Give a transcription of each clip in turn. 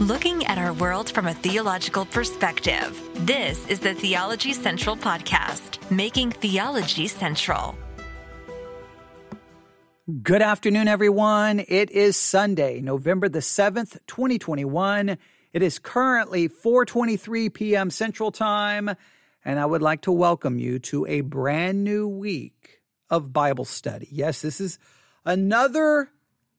Looking at our world from a theological perspective. This is the Theology Central Podcast, making theology central. Good afternoon, everyone. It is Sunday, November the 7th, 2021. It is currently 4:23 p.m. Central Time, and I would like to welcome you to a brand new week of Bible study. Yes, this is another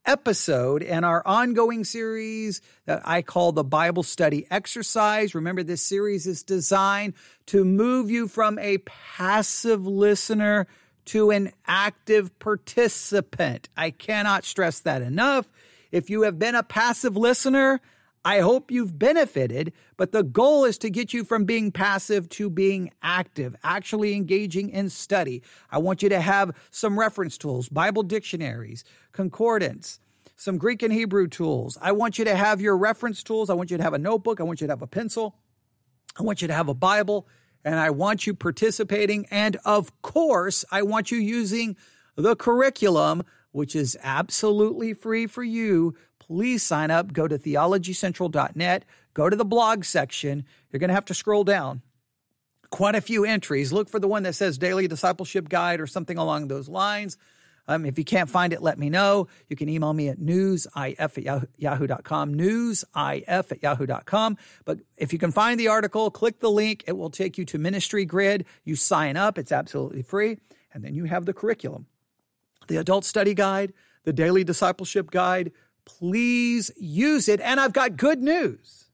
episode in our ongoing series that I call the Bible Study Exercise. Remember, this series is designed to move you from a passive listener to an active participant. I cannot stress that enough. If you have been a passive listener, I hope you've benefited, but the goal is to get you from being passive to being active, actually engaging in study. I want you to have some reference tools, Bible dictionaries, concordance, some Greek and Hebrew tools. I want you to have your reference tools. I want you to have a notebook. I want you to have a pencil. I want you to have a Bible, and I want you participating. And of course, I want you using the curriculum, which is absolutely free for you. Please sign up. Go to theologycentral.net. Go to the blog section. You're going to have to scroll down. Quite a few entries. Look for the one that says Daily Discipleship Guide or something along those lines. If you can't find it, let me know. You can email me at newsif@yahoo.com, newsif@yahoo.com. But if you can find the article, click the link. It will take you to Ministry Grid. You sign up. It's absolutely free. And then you have the curriculum, the Adult Study Guide, the Daily Discipleship Guide. Please use it. And I've got good news.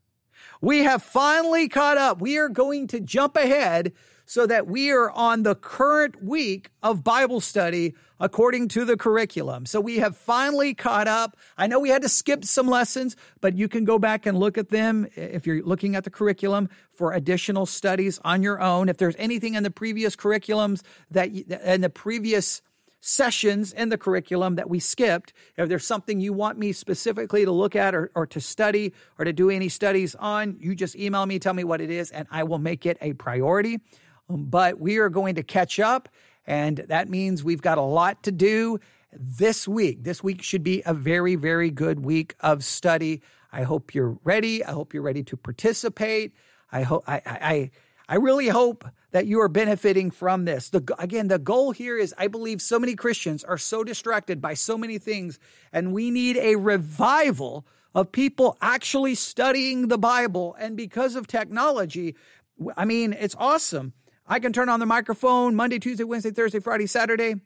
We have finally caught up. We are going to jump ahead so that we are on the current week of Bible study according to the curriculum. So we have finally caught up. I know we had to skip some lessons, but you can go back and look at them if you're looking at the curriculum for additional studies on your own. If there's anything in the previous curriculums and the previous sessions in the curriculum that we skipped, if there's something you want me specifically to look at or to study or to do any studies on, you just email me, tell me what it is, and I will make it a priority. But we are going to catch up, and that means we've got a lot to do this week. This week should be a very, very good week of study. I hope you're ready. I hope you're ready to participate. I really hope that you are benefiting from this. Again, the goal here is, I believe so many Christians are so distracted by so many things, and we need a revival of people actually studying the Bible. And because of technology, I mean, it's awesome. I can turn on the microphone Monday, Tuesday, Wednesday, Thursday, Friday, Saturday.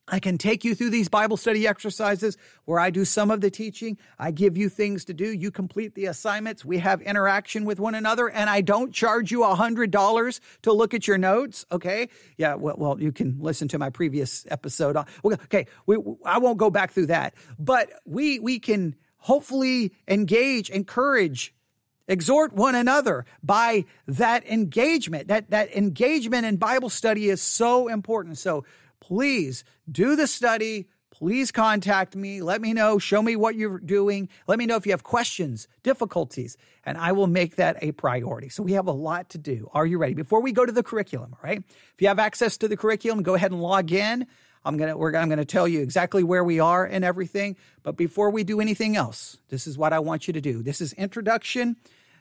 I can take you through these Bible study exercises where I do some of the teaching. I give you things to do. You complete the assignments. We have interaction with one another, and I don't charge you $100 to look at your notes. Okay. Yeah. Well, you can listen to my previous episode. Okay. I won't go back through that, but we can hopefully engage, encourage, exhort one another by that engagement. That engagement in Bible study is so important. So please do the study. Please contact me. Let me know. Show me what you're doing. Let me know if you have questions, difficulties, and I will make that a priority. So we have a lot to do. Are you ready? Before we go to the curriculum, all right? If you have access to the curriculum, go ahead and log in. I'm going to tell you exactly where we are and everything. But before we do anything else, this is what I want you to do. This is introduction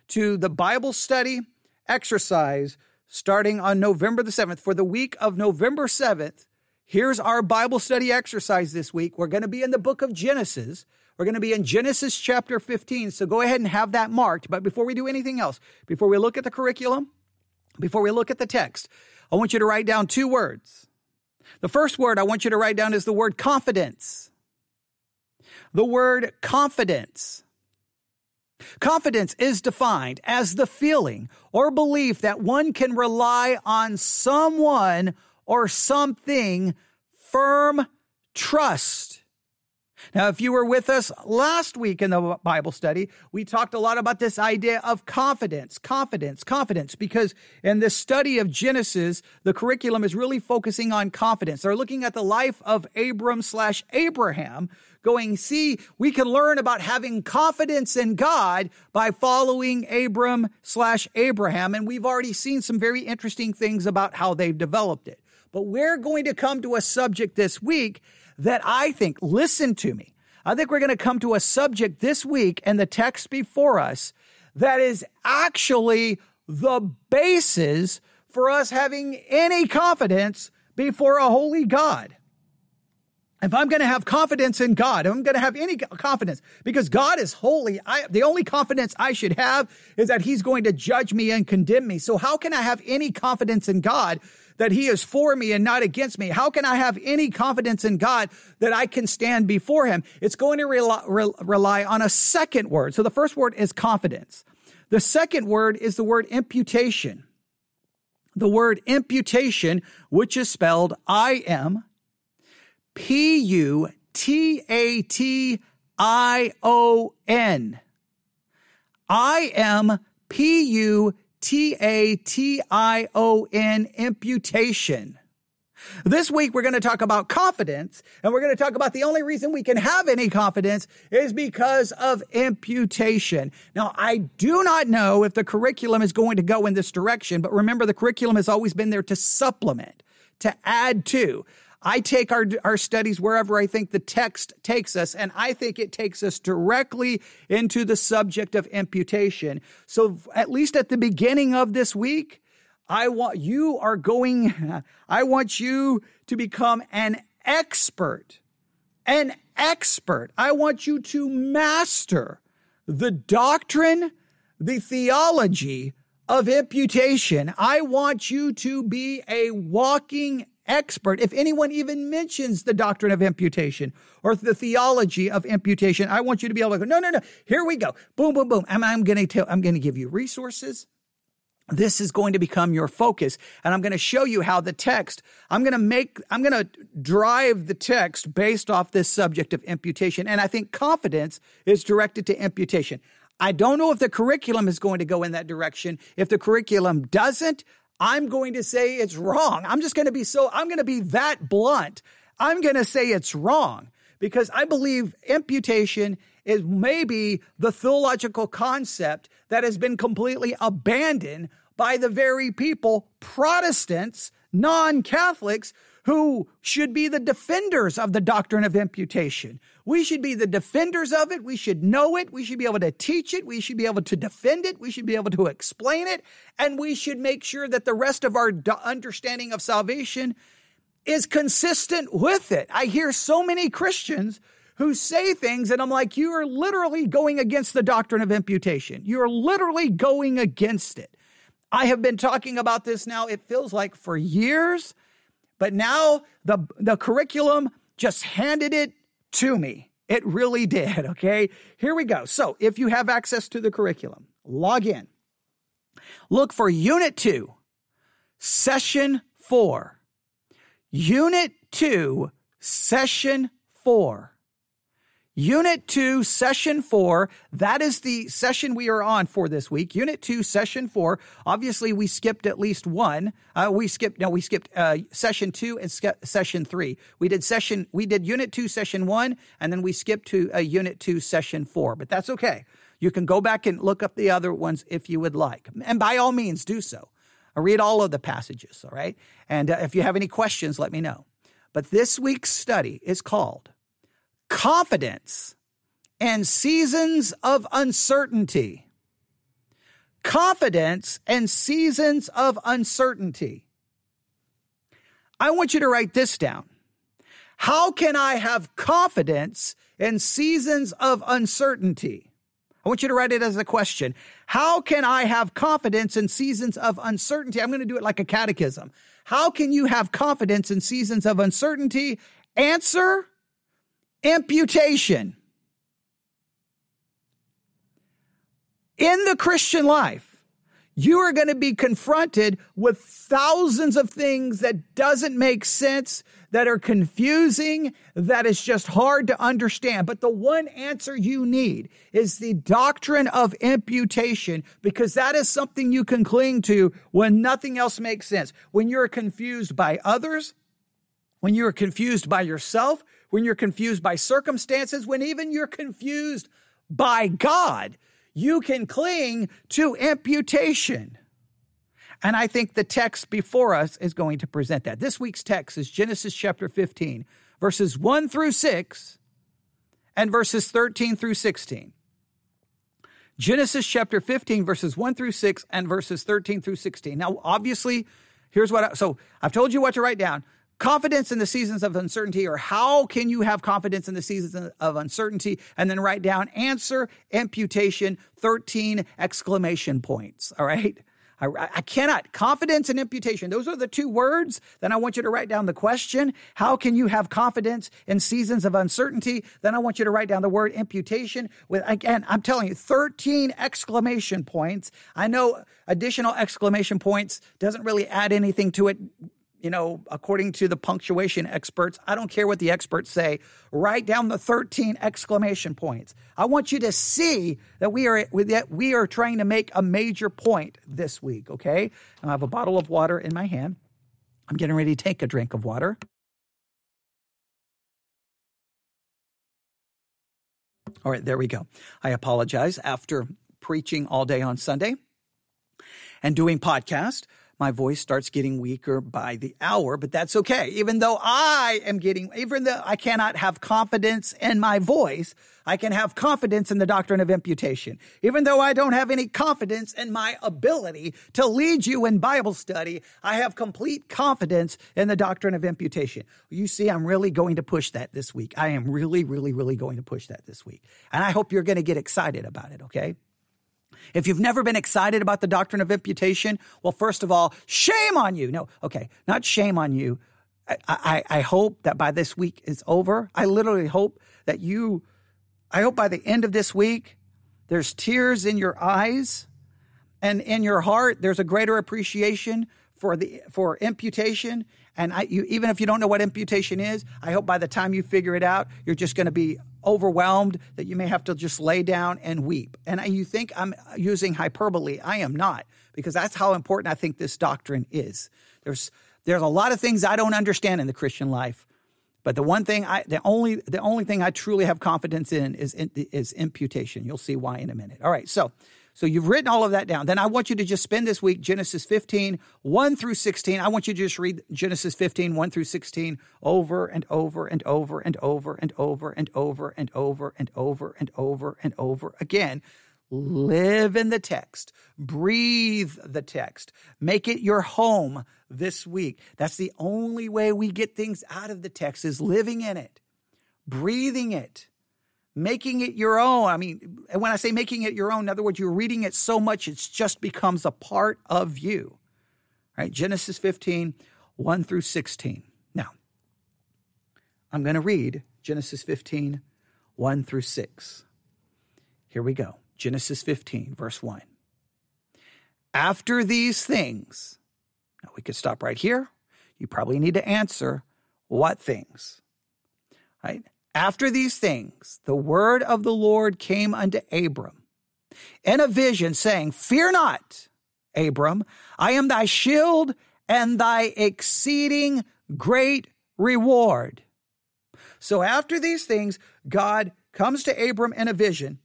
to the Bible study exercise starting on November the 7th. For the week of November 7th, here's our Bible study exercise this week. We're going to be in the book of Genesis. We're going to be in Genesis chapter 15. So go ahead and have that marked. But before we do anything else, before we look at the curriculum, before we look at the text, I want you to write down two words. The first word I want you to write down is the word confidence. The word confidence. Confidence is defined as the feeling or belief that one can rely on someone or something, firm trust. Now, if you were with us last week in the Bible study, we talked a lot about this idea of confidence, because in the study of Genesis, the curriculum is really focusing on confidence. They're looking at the life of Abram/Abraham, going, see, we can learn about having confidence in God by following Abram/Abraham. And we've already seen some very interesting things about how they've developed it. But we're going to come to a subject this week that I think, listen to me, I think we're going to come to a subject this week and the text before us that is actually the basis for us having any confidence before a holy God. If I'm going to have confidence in God, if I'm going to have any confidence, because God is holy, the only confidence I should have is that he's going to judge me and condemn me. So how can I have any confidence in God that he is for me and not against me? How can I have any confidence in God that I can stand before him? It's going to rely on a second word. So the first word is confidence. The second word is the word imputation. The word imputation, which is spelled I-M, P-U-T-A-T-I-O-N. I-M, P-U-T-A-T-I-O-N, imputation. This week, we're going to talk about confidence, and we're going to talk about the only reason we can have any confidence is because of imputation. Now, I do not know if the curriculum is going to go in this direction, but remember, the curriculum has always been there to supplement, to add to. I take our studies wherever I think the text takes us, and I think it takes us directly into the subject of imputation. So at least at the beginning of this week, I want you to become an expert. I want you to master the doctrine, the theology of imputation. I want you to be a walking expert. If anyone even mentions the doctrine of imputation or the theology of imputation, I want you to be able to go, no, here we go. Boom, boom, boom. I'm going to give you resources. This is going to become your focus. And I'm going to show you how the text, I'm going to drive the text based off this subject of imputation. And I think confidence is directed to imputation. I don't know if the curriculum is going to go in that direction. If the curriculum doesn't, I'm going to say it's wrong. I'm going to be that blunt. I'm going to say it's wrong because I believe imputation is maybe the theological concept that has been completely abandoned by the very people, Protestants, non-Catholics, who should be the defenders of the doctrine of imputation. We should be the defenders of it. We should know it. We should be able to teach it. We should be able to defend it. We should be able to explain it. And we should make sure that the rest of our understanding of salvation is consistent with it. I hear so many Christians who say things, and I'm like, you are literally going against the doctrine of imputation. You're literally going against it. I have been talking about this now, it feels like for years, but now the curriculum just handed it to me. It really did, okay? Here we go. So if you have access to the curriculum, log in. Look for Unit 2, Session 4. Unit 2, Session 4. Unit 2, Session 4, that is the session we are on for this week. Unit 2, Session 4. Obviously, we skipped at least one. We skipped Session 2 and Session 3. We did Unit 2, Session 1, and then we skipped to Unit 2, Session 4. But that's okay. You can go back and look up the other ones if you would like. And by all means, do so. Read all of the passages, all right? And if you have any questions, let me know. But this week's study is called Confidence and Seasons of Uncertainty. Confidence and Seasons of Uncertainty. I want you to write this down. How can I have confidence in seasons of uncertainty? I want you to write it as a question. How can I have confidence in seasons of uncertainty? I'm going to do it like a catechism. How can you have confidence in seasons of uncertainty? Answer: imputation. In the Christian life, you are going to be confronted with thousands of things that doesn't make sense, that are confusing, that is just hard to understand. But the one answer you need is the doctrine of imputation, because that is something you can cling to when nothing else makes sense. When you're confused by others, when you're confused by yourself, when you're confused by circumstances, when even you're confused by God, you can cling to imputation. And I think the text before us is going to present that. This week's text is Genesis chapter 15, verses 1 through 6, and verses 13 through 16. Genesis chapter 15, verses 1 through 6 and verses 13 through 16. Now, obviously, here's so I've told you what to write down. Confidence in the seasons of uncertainty, or how can you have confidence in the seasons of uncertainty? And then write down answer, imputation, 13 exclamation points. All right. I cannot. Confidence and imputation. Those are the two words. Then I want you to write down the question. How can you have confidence in seasons of uncertainty? Then I want you to write down the word imputation with, again, I'm telling you, 13 exclamation points. I know additional exclamation points doesn't really add anything to it. According to the punctuation experts, I don't care what the experts say. Write down the 13 exclamation points. I want you to see that we are trying to make a major point this week, okay? I have a bottle of water in my hand. I'm getting ready to take a drink of water. All right, there we go. I apologize. After preaching all day on Sunday and doing podcast, my voice starts getting weaker by the hour, but that's okay. Even though I cannot have confidence in my voice, I can have confidence in the doctrine of imputation. Even though I don't have any confidence in my ability to lead you in Bible study, I have complete confidence in the doctrine of imputation. You see, I'm really going to push that this week. I am really, really, really going to push that this week. And I hope you're going to get excited about it, okay? If you've never been excited about the doctrine of imputation, well, first of all, shame on you. No, okay, not shame on you. I hope that by this week is over. I literally hope that I hope by the end of this week, there's tears in your eyes and in your heart. There's a greater appreciation for imputation. And even if you don't know what imputation is, I hope by the time you figure it out, you're just going to be overwhelmed that you may have to just lay down and weep. And you think I'm using hyperbole. I am not, because that's how important I think this doctrine is. There's a lot of things I don't understand in the Christian life, but the only thing I truly have confidence in is imputation. You'll see why in a minute. All right, so you've written all of that down. Then I want you to just spend this week, Genesis 15, 1 through 16. I want you to just read Genesis 15, 1 through 16 over and over and over and over and over and over and over and over and over and over again. Live in the text. Breathe the text. Make it your home this week. That's the only way we get things out of the text, is living in it, breathing it, making it your own. I mean, when I say making it your own, in other words, you're reading it so much, it just becomes a part of you. All right, Genesis 15, 1 through 16. Now, I'm going to read Genesis 15, 1 through 6. Here we go. Genesis 15, verse 1. After these things, now we could stop right here. You probably need to answer, what things? Right? After these things, the word of the Lord came unto Abram in a vision, saying, Fear not, Abram, I am thy shield and thy exceeding great reward. So after these things, God comes to Abram in a vision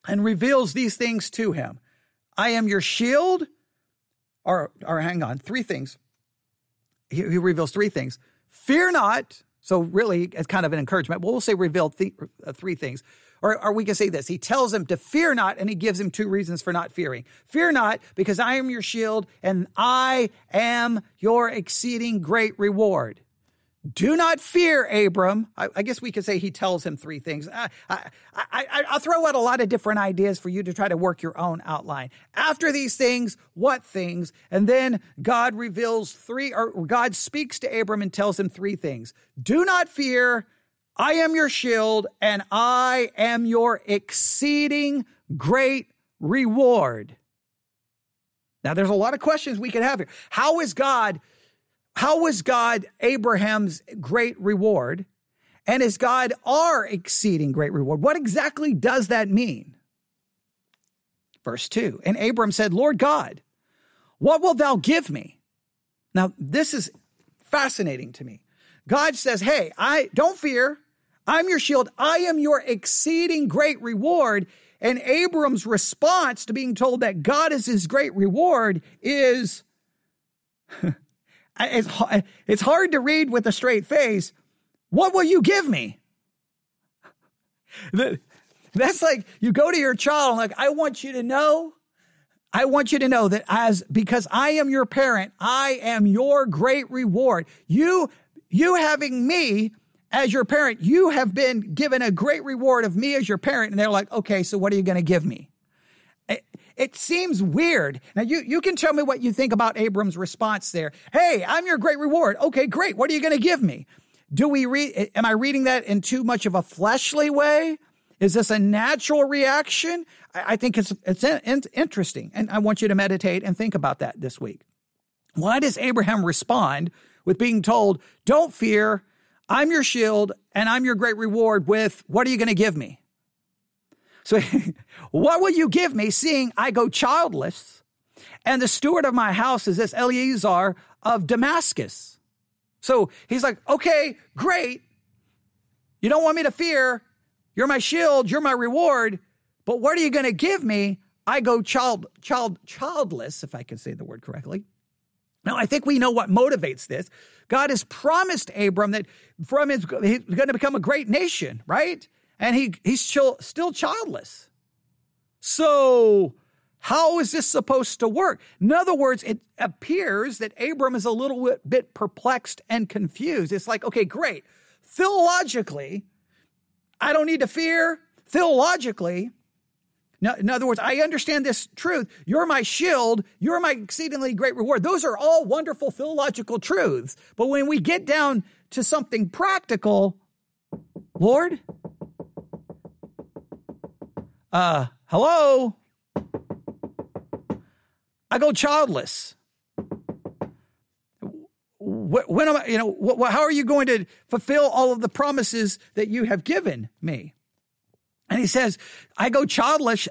and reveals these things to him. I am your shield, or hang on, three things. He reveals three things. Fear not. So really, it's kind of an encouragement. Well, we'll say revealed three things. Or we can say this. He tells him to fear not, and he gives him two reasons for not fearing. Fear not, because I am your shield, and I am your exceeding great reward. Do not fear, Abram. I guess we could say he tells him three things. I'll throw out a lot of different ideas for you to try to work your own outline. After these things, what things? And then God reveals God speaks to Abram and tells him three things. Do not fear. I am your shield, and I am your exceeding great reward. Now, there's a lot of questions we could have here. How was God Abraham's great reward? And is God our exceeding great reward? What exactly does that mean? Verse 2, and Abram said, Lord God, what wilt thou give me? Now, this is fascinating to me. God says, hey, don't fear. I'm your shield. I am your exceeding great reward. And Abram's response to being told that God is his great reward is... It's hard to read with a straight face. What will you give me? That's like you go to your child and like, I want you to know that because I am your parent, I am your great reward. You having me as your parent, you have been given a great reward of me as your parent. And they're like, okay, so what are you going to give me? It seems weird. Now, you can tell me what you think about Abram's response there. Hey, I'm your great reward. Okay, great. What are you going to give me? Am I reading that in too much of a fleshly way? Is this a natural reaction? I think it's interesting, and I want you to meditate and think about that this week. Why does Abraham respond with being told, don't fear, I'm your shield, and I'm your great reward with, what are you going to give me? So what will you give me, seeing I go childless, and the steward of my house is this Eleazar of Damascus? So he's like, okay, great. You don't want me to fear. You're my shield. You're my reward. But what are you going to give me? I go childless, if I can say the word correctly. Now, I think we know what motivates this. God has promised Abram that he's going to become a great nation, right? And he's still childless. So how is this supposed to work? In other words, it appears that Abram is a little bit perplexed and confused. It's like, okay, great. Theologically, I don't need to fear. Theologically, in other words, I understand this truth. You're my shield. You're my exceedingly great reward. Those are all wonderful theological truths. But when we get down to something practical, Lord, hello? I go childless. When am I, how are you going to fulfill all of the promises that you have given me? And he says, I go childless,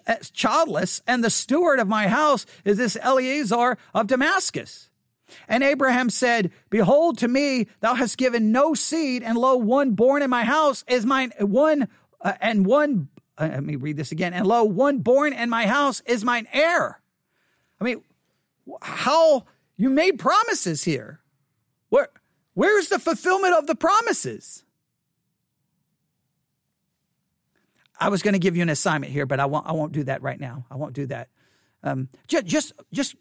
and the steward of my house is this Eleazar of Damascus. And Abraham said, behold, to me, thou hast given no seed, and lo, one born in my house is mine, let me read this again. And lo, one born in my house is mine heir. I mean, how you made promises here. Where's the fulfillment of the promises? I was going to give you an assignment here, but I won't do that right now. I won't do that. Just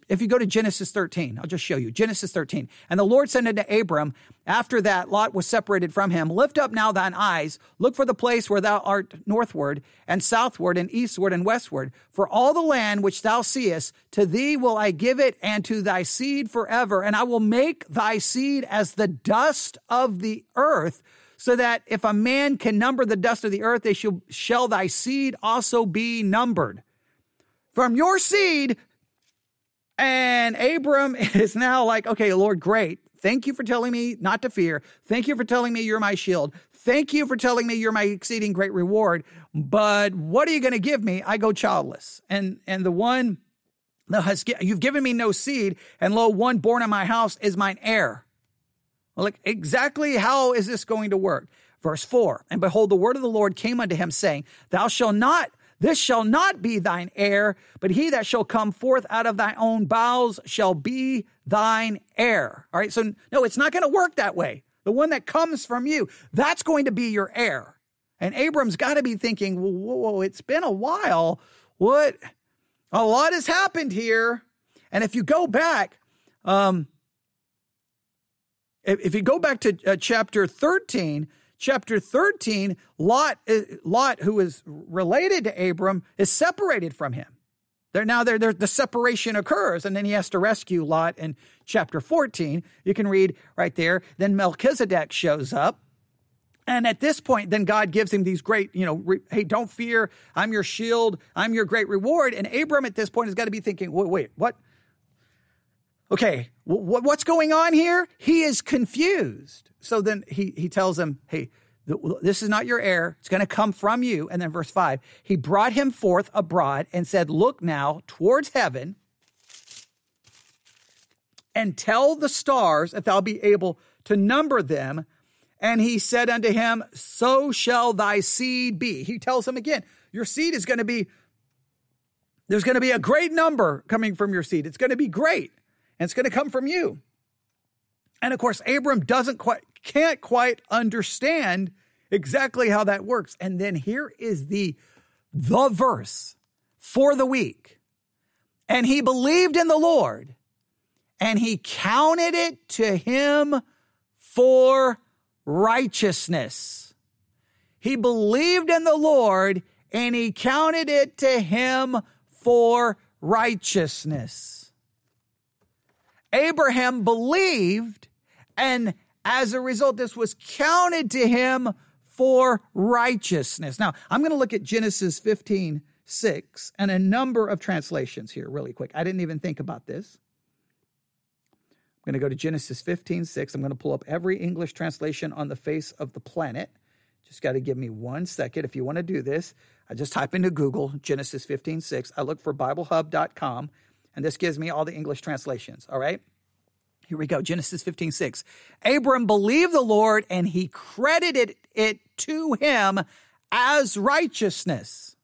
if you go to Genesis 13, I'll just show you. Genesis 13. And the Lord said unto Abram, after that Lot was separated from him, lift up now thine eyes, look for the place where thou art northward and southward and eastward and westward. For all the land which thou seest, to thee will I give it, and to thy seed forever. And I will make thy seed as the dust of the earth, so that if a man can number the dust of the earth, shall thy seed also be numbered. From your seed. And Abram is now like, okay, Lord, great. Thank you for telling me not to fear. Thank you for telling me you're my shield. Thank you for telling me you're my exceeding great reward. But what are you going to give me? I go childless. And the one that you've given me no seed, and lo, one born in my house is mine heir. Well, like, exactly how is this going to work? Verse 4, and behold, the word of the Lord came unto him, saying, this shall not be thine heir, but he that shall come forth out of thy own bowels shall be thine heir. All right, so no, it's not going to work that way. The one that comes from you, that's going to be your heir. And Abram's got to be thinking, whoa, it's been a while. What? A lot has happened here. And if you go back, if you go back to chapter 13, Lot, who is related to Abram, is separated from him. The separation occurs, and then he has to rescue Lot in chapter 14. You can read right there. Then Melchizedek shows up. And at this point, then God gives him these great, hey, don't fear. I'm your shield. I'm your great reward. And Abram at this point has got to be thinking, wait, what? Okay, what's going on here? He is confused. So then he tells him, hey, this is not your heir. It's going to come from you. And then verse 5, he brought him forth abroad and said, look now towards heaven and tell the stars if thou be able to number them. And he said unto him, so shall thy seed be. He tells him again, your seed is going to be, there's going to be a great number coming from your seed. It's going to be great. And it's going to come from you. And of course, Abram can't quite understand exactly how that works. And then here is the verse for the week. And he believed in the Lord, and he counted it to him for righteousness. He believed in the Lord, and he counted it to him for righteousness. Abraham believed, and as a result, this was counted to him for righteousness. Now, I'm going to look at Genesis 15:6 and a number of translations here really quick. I didn't even think about this. I'm going to go to Genesis 15:6. I'm going to pull up every English translation on the face of the planet. Just got to give me 1 second. If you want to do this, I just type into Google Genesis 15:6. I look for BibleHub.com, and this gives me all the English translations. All right? Here we go. Genesis 15:6. Abram believed the Lord, and he credited it to him as righteousness.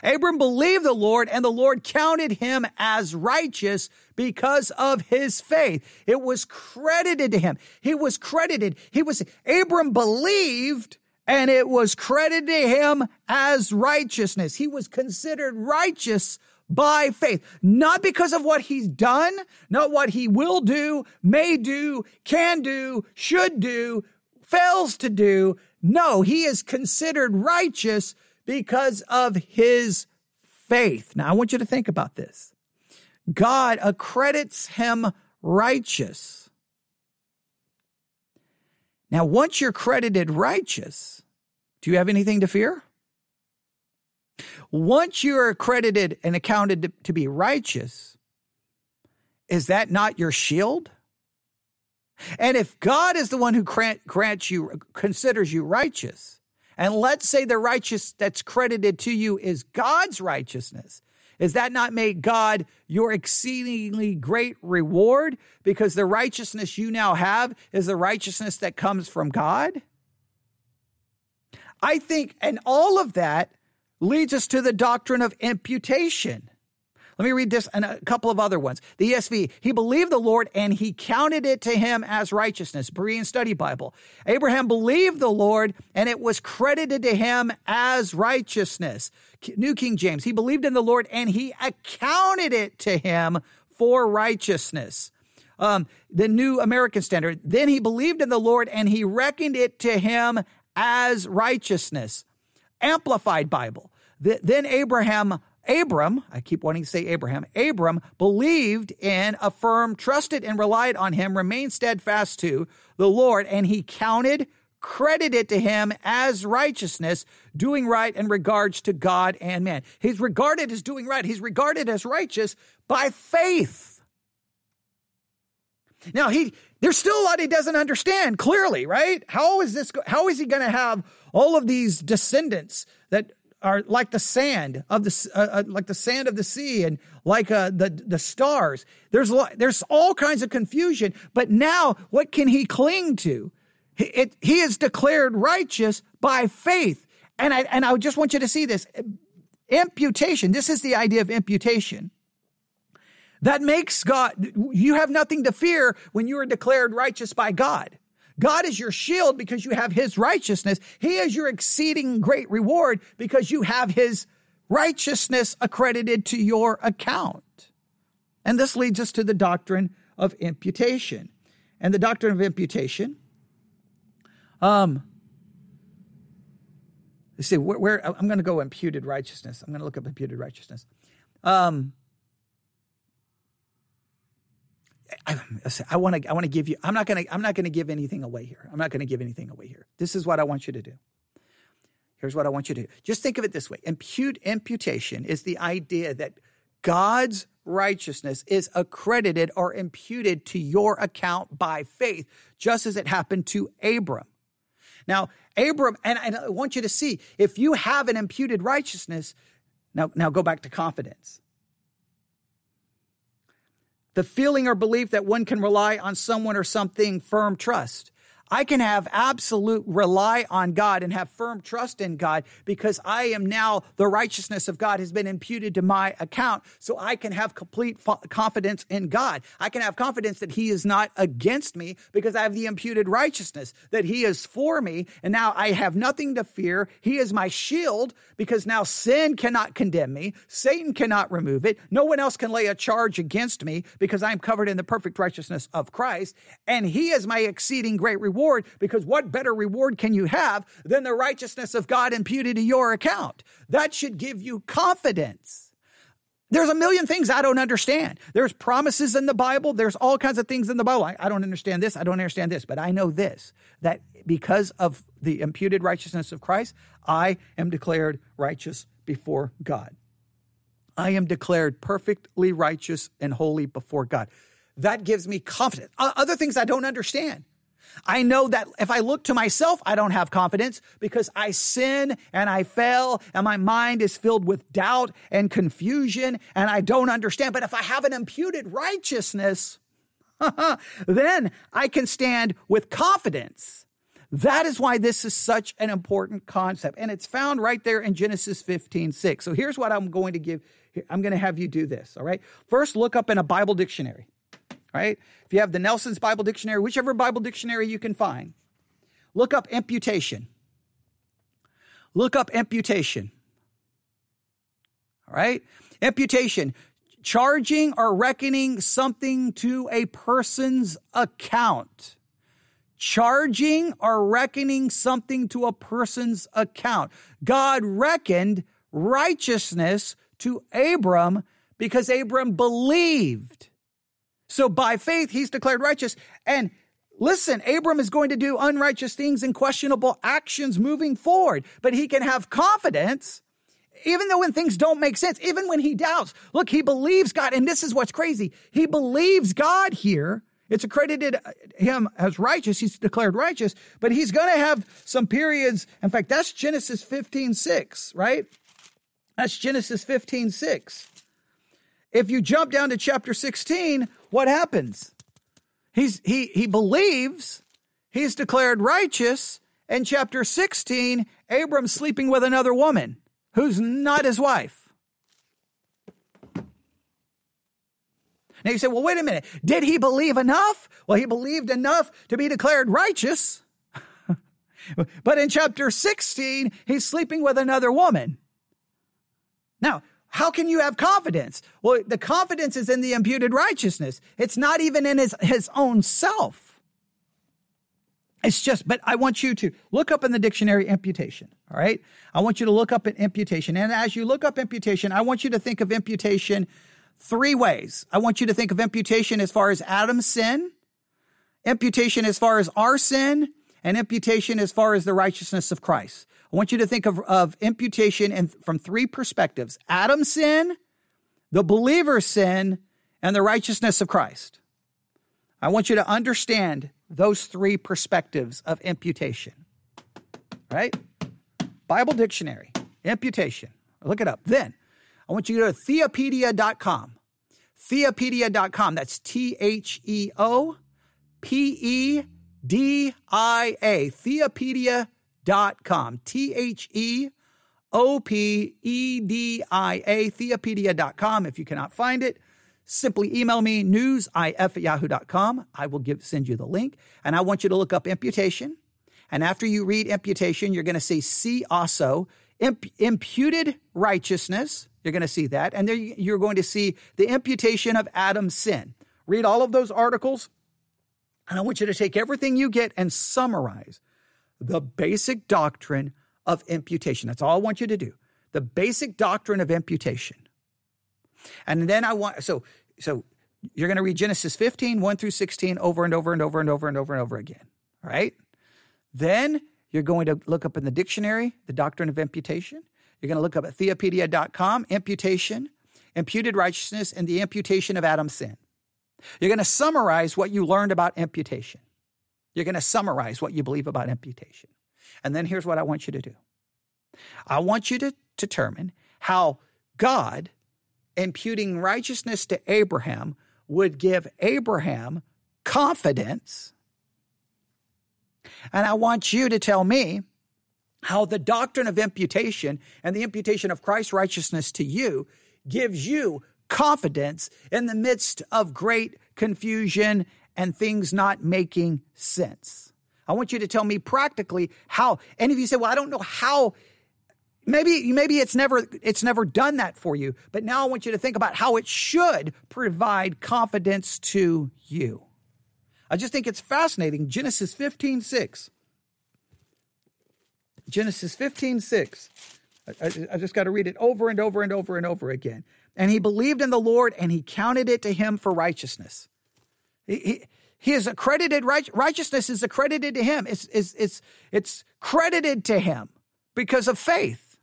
Abram believed the Lord, and the Lord counted him as righteous because of his faith. It was credited to him. He was credited. Abram believed, and it was credited to him as righteousness. He was considered righteous by faith, not because of what he's done, not what he will do, may do, can do, should do, fails to do. No, he is considered righteous because of his faith. Now, I want you to think about this. God accredits him righteous. Now, once you're credited righteous, do you have anything to fear? Once you're accredited and accounted to be righteous, is that not your shield? And if God is the one who considers you righteous, and let's say the righteous that's credited to you is God's righteousness, is that not make God your exceedingly great reward? Because the righteousness you now have is the righteousness that comes from God? I think, and all of that leads us to the doctrine of imputation. Let me read this and a couple of other ones. The ESV, he believed the Lord and he counted it to him as righteousness. Berean Study Bible. Abraham believed the Lord and it was credited to him as righteousness. New King James, he believed in the Lord and he accounted it to him for righteousness. The New American Standard, then he believed in the Lord and he reckoned it to him as righteousness. Amplified Bible. Then Abram, I keep wanting to say Abram believed and affirmed, trusted and relied on him, remained steadfast to the Lord, and he credited to him as righteousness, doing right in regards to God and man. He's regarded as doing right. He's regarded as righteous by faith. Now, there's still a lot he doesn't understand clearly, right? How is he going to have all of these descendants that are like the sand of the sea and like the stars? There's all kinds of confusion. But now, what can he cling to? He is declared righteous by faith, and I just want you to see this imputation. This is the idea of imputation. That makes God, you have nothing to fear when you are declared righteous by God. God is your shield because you have his righteousness. He is your exceeding great reward because you have his righteousness accredited to your account. And this leads us to the doctrine of imputation. And the doctrine of imputation, let's see, where I'm going to go imputed righteousness. I'm going to look up imputed righteousness. I want to give you, I'm not going to give anything away here. I'm not going to give anything away here. This is what I want you to do. Here's what I want you to do. Just think of it this way. Imputation is the idea that God's righteousness is accredited or imputed to your account by faith, just as it happened to Abram. Now, Abram, and I want you to see, if you have an imputed righteousness, now go back to confidence. The feeling or belief that one can rely on someone or something, firm trust. I can have absolute rely on God and have firm trust in God because I am now, the righteousness of God has been imputed to my account. So I can have complete confidence in God. I can have confidence that he is not against me because I have the imputed righteousness, that he is for me. And now I have nothing to fear. He is my shield because now sin cannot condemn me. Satan cannot remove it. No one else can lay a charge against me because I'm covered in the perfect righteousness of Christ. And he is my exceeding great reward, because what better reward can you have than the righteousness of God imputed to your account? That should give you confidence. There's a million things I don't understand. There's promises in the Bible. There's all kinds of things in the Bible. I don't understand this. I don't understand this. But I know this, that because of the imputed righteousness of Christ, I am declared righteous before God. I am declared perfectly righteous and holy before God. That gives me confidence. Other things I don't understand. I know that if I look to myself, I don't have confidence because I sin and I fail and my mind is filled with doubt and confusion and I don't understand. But if I have an imputed righteousness, then I can stand with confidence. That is why this is such an important concept. And it's found right there in Genesis 15:6. So here's what I'm going to give. I'm going to have you do this, all right? First, look up in a Bible dictionary. Right? If you have the Nelson's Bible Dictionary, whichever Bible dictionary you can find, look up imputation. Look up imputation. All right? Imputation, charging or reckoning something to a person's account. Charging or reckoning something to a person's account. God reckoned righteousness to Abram because Abram believed. So by faith, he's declared righteous. And listen, Abram is going to do unrighteous things and questionable actions moving forward. But he can have confidence, even though when things don't make sense, even when he doubts. Look, he believes God. And this is what's crazy. He believes God here. It's accredited him as righteous. He's declared righteous. But he's going to have some periods. In fact, that's Genesis 15:6, right? That's Genesis 15:6. If you jump down to chapter 16, what happens? He believes, he's declared righteous. In chapter 16, Abram's sleeping with another woman who's not his wife. Now you say, well, wait a minute. Did he believe enough? Well, he believed enough to be declared righteous. But in chapter 16, he's sleeping with another woman. Now, how can you have confidence? Well, the confidence is in the imputed righteousness. It's not even in his own self. It's just, but I want you to look up in the dictionary imputation, all right? I want you to look up at imputation. And as you look up imputation, I want you to think of imputation three ways. I want you to think of imputation as far as Adam's sin, imputation as far as our sin, and imputation as far as the righteousness of Christ. I want you to think of imputation from three perspectives: Adam's sin, the believer's sin, and the righteousness of Christ. I want you to understand those three perspectives of imputation. Right? Bible dictionary, imputation. Look it up. Then I want you to go to Theopedia.com. Theopedia.com. That's Theopedia. Theopedia.com. Theopedia. Theopedia.com. If you cannot find it, simply email me newsif@yahoo.com. I will send you the link. And I want you to look up imputation. And after you read imputation, you're going to see also imputed righteousness. You're going to see that. And then you're going to see the imputation of Adam's sin. Read all of those articles. And I want you to take everything you get and summarize the basic doctrine of imputation. That's all I want you to do. The basic doctrine of imputation. And then so you're going to read Genesis 15, 1 through 16 over and over and over and over and over and over again. All right? Then you're going to look up in the dictionary, the doctrine of imputation. You're going to look up at Theopedia.com, imputation, imputed righteousness, and the imputation of Adam's sin. You're going to summarize what you learned about imputation. You're going to summarize what you believe about imputation. And then here's what I want you to do. I want you to determine how God, imputing righteousness to Abraham, would give Abraham confidence And I want you to tell me how the doctrine of imputation and the imputation of Christ's righteousness to you gives you confidence in the midst of great confusion and things not making sense. I want you to tell me practically how. Any of you say, well, I don't know how. Maybe it's never done that for you. But now I want you to think about how it should provide confidence to you. I just think it's fascinating. Genesis 15:6. Genesis 15:6. I just got to read it over and over and over and over again. And he believed in the Lord, and he counted it to him for righteousness. He is accredited, righteousness is accredited to him. It's credited to him because of faith.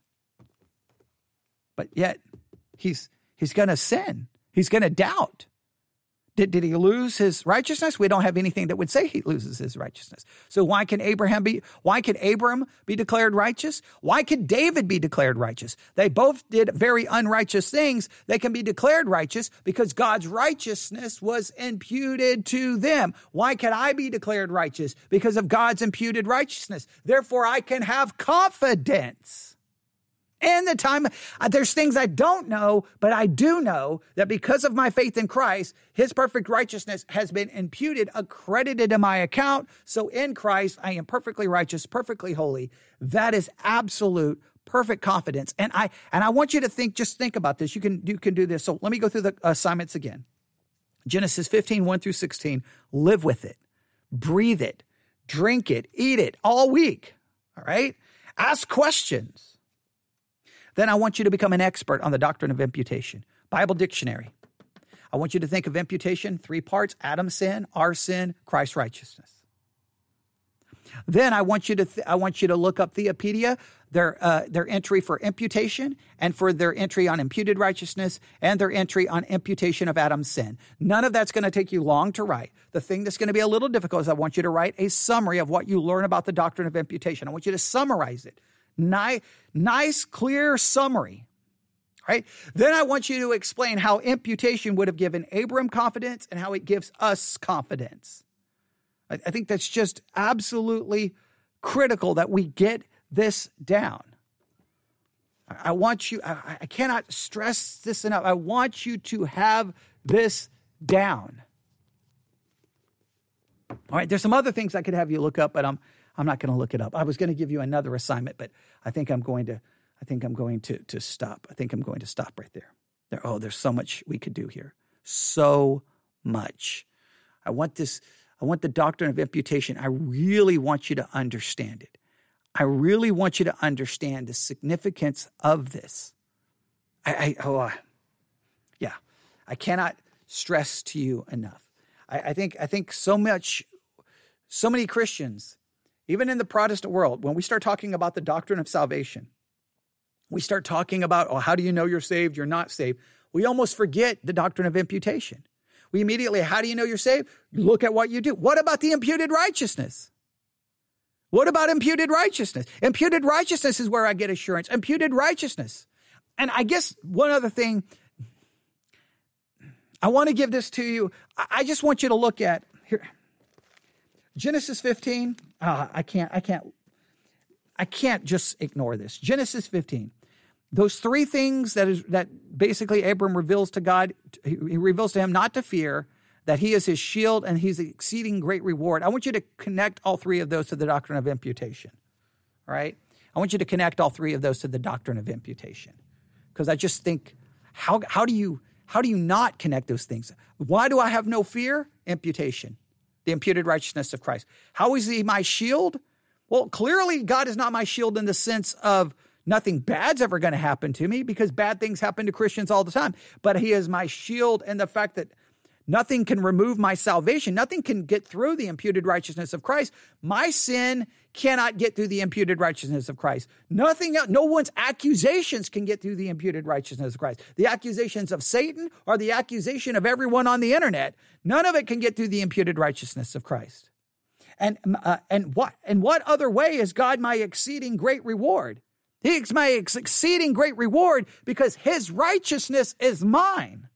But yet, he's going to sin. He's going to doubt. Did he lose his righteousness? We don't have anything that would say he loses his righteousness. So why can Abram be declared righteous? Why could David be declared righteous? They both did very unrighteous things. They can be declared righteous because God's righteousness was imputed to them. Why can I be declared righteous? Because of God's imputed righteousness. Therefore, I can have confidence. In the time, there's things I don't know, but I do know that because of my faith in Christ, his perfect righteousness has been imputed, accredited to my account. So in Christ, I am perfectly righteous, perfectly holy. That is absolute, perfect confidence. And I want you to think about this. You can do this. So let me go through the assignments again. Genesis 15:1-16. Live with it, breathe it, drink it, eat it all week. All right. Ask questions. Then I want you to become an expert on the doctrine of imputation. Bible dictionary. I want you to think of imputation, 3 parts: Adam's sin, our sin, Christ's righteousness. Then I want you to look up Theopedia, their entry for imputation, and for their entry on imputed righteousness, and their entry on imputation of Adam's sin. None of that's going to take you long to write. The thing that's going to be a little difficult is I want you to write a summary of what you learn about the doctrine of imputation. I want you to summarize it. Nice, clear summary, right? Then I want you to explain how imputation would have given Abram confidence and how it gives us confidence. I think that's just absolutely critical that we get this down. I cannot stress this enough. I want you to have this down. All right, there's some other things I could have you look up, but I'm not going to look it up. I was going to give you another assignment, but I think I'm going to stop. I think I'm going to stop right there. There's so much we could do here. So much. I want the doctrine of imputation. I really want you to understand it. I really want you to understand the significance of this. I cannot stress to you enough. I think so many Christians, even in the Protestant world, when we start talking about the doctrine of salvation, we start talking about, how do you know you're saved, you're not saved? We almost forget the doctrine of imputation. We immediately, how do you know you're saved? Look at what you do. What about the imputed righteousness? What about imputed righteousness? Imputed righteousness is where I get assurance. Imputed righteousness. And I guess one other thing, I want to give this to you. I just want you to look at here. Genesis 15, I can't just ignore this. Genesis 15, those 3 things that basically Abram reveals to God. He reveals to him not to fear, that he is his shield and he's exceeding great reward. I want you to connect all 3 of those to the doctrine of imputation. All right? I want you to connect all 3 of those to the doctrine of imputation, because I just think, how do you not connect those things? Why do I have no fear? Imputation. The imputed righteousness of Christ. How is he my shield? Well, clearly God is not my shield in the sense of nothing bad's ever going to happen to me, because bad things happen to Christians all the time. But he is my shield in the fact that nothing can remove my salvation. Nothing can get through the imputed righteousness of Christ. My sin cannot get through the imputed righteousness of Christ. Nothing else, no one's accusations can get through the imputed righteousness of Christ. The accusations of Satan or the accusation of everyone on the internet, none of it can get through the imputed righteousness of Christ. And what other way is God my exceeding great reward? He is my exceeding great reward because his righteousness is mine.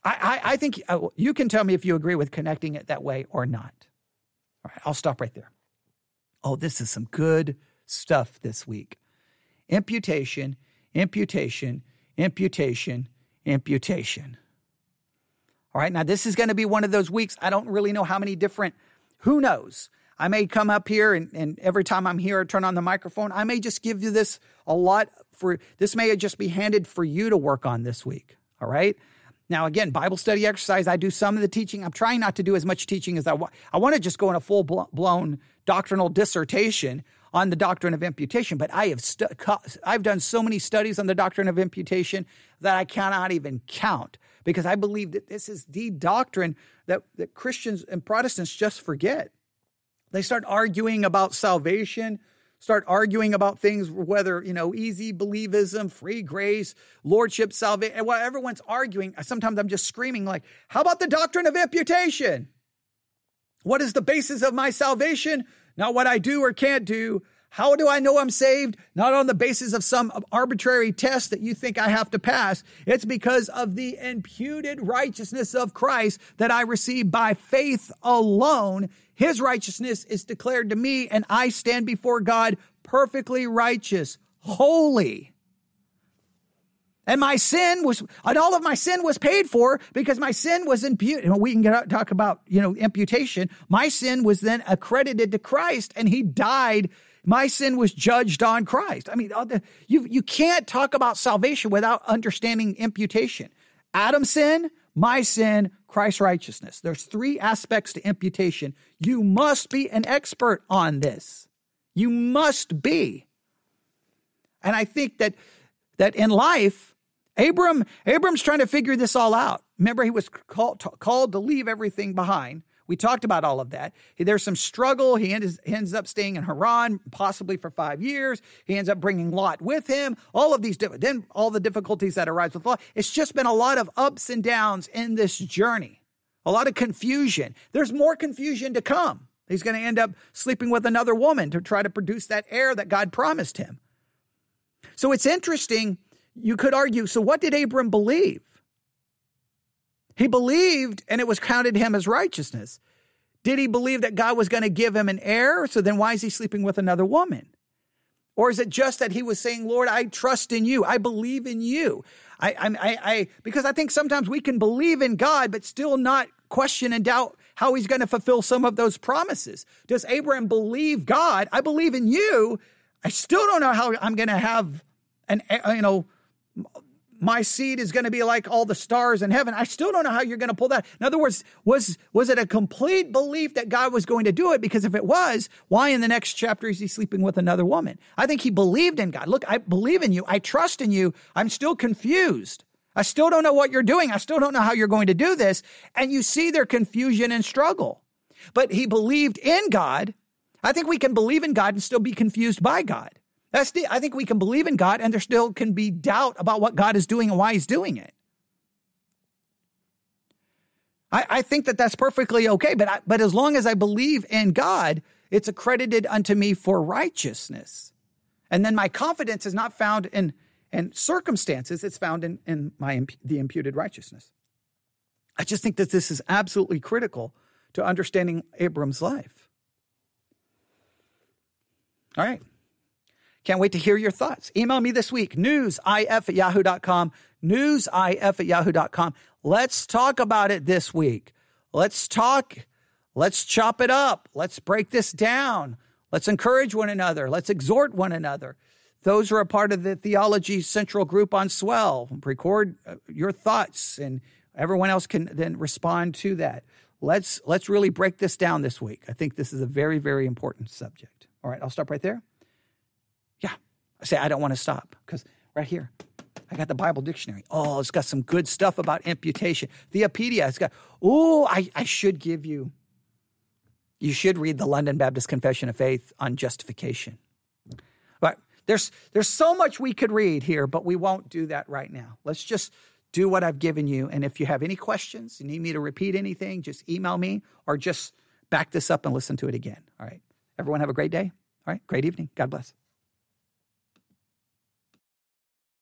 I think you can tell me if you agree with connecting it that way or not. All right, I'll stop right there. Oh, this is some good stuff this week. Imputation, imputation, imputation, imputation. All right, now this is going to be one of those weeks. I don't really know how many different, who knows? I may come up here and every time I'm here, I turn on the microphone. I may just give you this a lot this may just be handed for you to work on this week. All right. Now, again, Bible study exercise. I do some of the teaching. I'm trying not to do as much teaching as I want. I want to just go in a full-blown doctrinal dissertation on the doctrine of imputation. But I've done so many studies on the doctrine of imputation that I cannot even count, because I believe that this is the doctrine that Christians and Protestants just forget. They start arguing about salvation, start arguing about things, whether, easy believism, free grace, lordship, salvation, and while everyone's arguing, sometimes I'm just screaming like, how about the doctrine of imputation? What is the basis of my salvation? Not what I do or can't do. How do I know I'm saved? Not on the basis of some arbitrary test that you think I have to pass. It's because of the imputed righteousness of Christ that I receive by faith alone. His righteousness is declared to me, and I stand before God perfectly righteous, holy. And all of my sin was paid for because my sin was imputed. We can talk about, imputation. My sin was then accredited to Christ, and he died. My sin was judged on Christ. I mean, you can't talk about salvation without understanding imputation. Adam's sin, my sin, Christ's righteousness. There's 3 aspects to imputation. You must be an expert on this. You must be. And I think that in life, Abram's trying to figure this all out. Remember, he was called to leave everything behind. We talked about all of that. There's some struggle. He ends up staying in Haran, possibly for 5 years. He ends up bringing Lot with him. All of these, then all the difficulties that arise with Lot. It's just been a lot of ups and downs in this journey. A lot of confusion. There's more confusion to come. He's going to end up sleeping with another woman to try to produce that heir that God promised him. So it's interesting. You could argue, so what did Abram believe? He believed, and it was counted him as righteousness. Did he believe that God was going to give him an heir? So then why is he sleeping with another woman? Or is it just that he was saying, Lord, I trust in you. I believe in you. Because I think sometimes we can believe in God, but still not question and doubt how he's going to fulfill some of those promises. Does Abraham believe God? I believe in you. I still don't know how I'm going to have my seed is going to be like all the stars in heaven. I still don't know how you're going to pull that. In other words, was it a complete belief that God was going to do it? Because if it was, why in the next chapter is he sleeping with another woman? I think he believed in God. Look, I believe in you. I trust in you. I'm still confused. I still don't know what you're doing. I still don't know how you're going to do this. And you see their confusion and struggle. But he believed in God. I think we can believe in God and still be confused by God. I think we can believe in God and there still can be doubt about what God is doing and why he's doing it. I think that that's perfectly okay. But as long as I believe in God, it's accredited unto me for righteousness. And then my confidence is not found in circumstances. It's found in the imputed righteousness. I just think that this is absolutely critical to understanding Abram's life. All right. Can't wait to hear your thoughts. Email me this week, newsif@yahoo.com, newsif@yahoo.com. Let's talk about it this week. Let's talk. Let's chop it up. Let's break this down. Let's encourage one another. Let's exhort one another. Those are a part of the Theology Central group on Swell. Record your thoughts and everyone else can then respond to that. Let's really break this down this week. I think this is a very, very important subject. All right, I'll stop right there. Yeah, I say I don't want to stop because right here, I got the Bible dictionary. Oh, it's got some good stuff about imputation. Theopedia, it's got, I should give you, you should read the London Baptist Confession of Faith on justification. But there's so much we could read here, but we won't do that right now. Let's just do what I've given you. And if you have any questions, you need me to repeat anything, just email me or just back this up and listen to it again. All right. Everyone have a great day. All right. Great evening. God bless.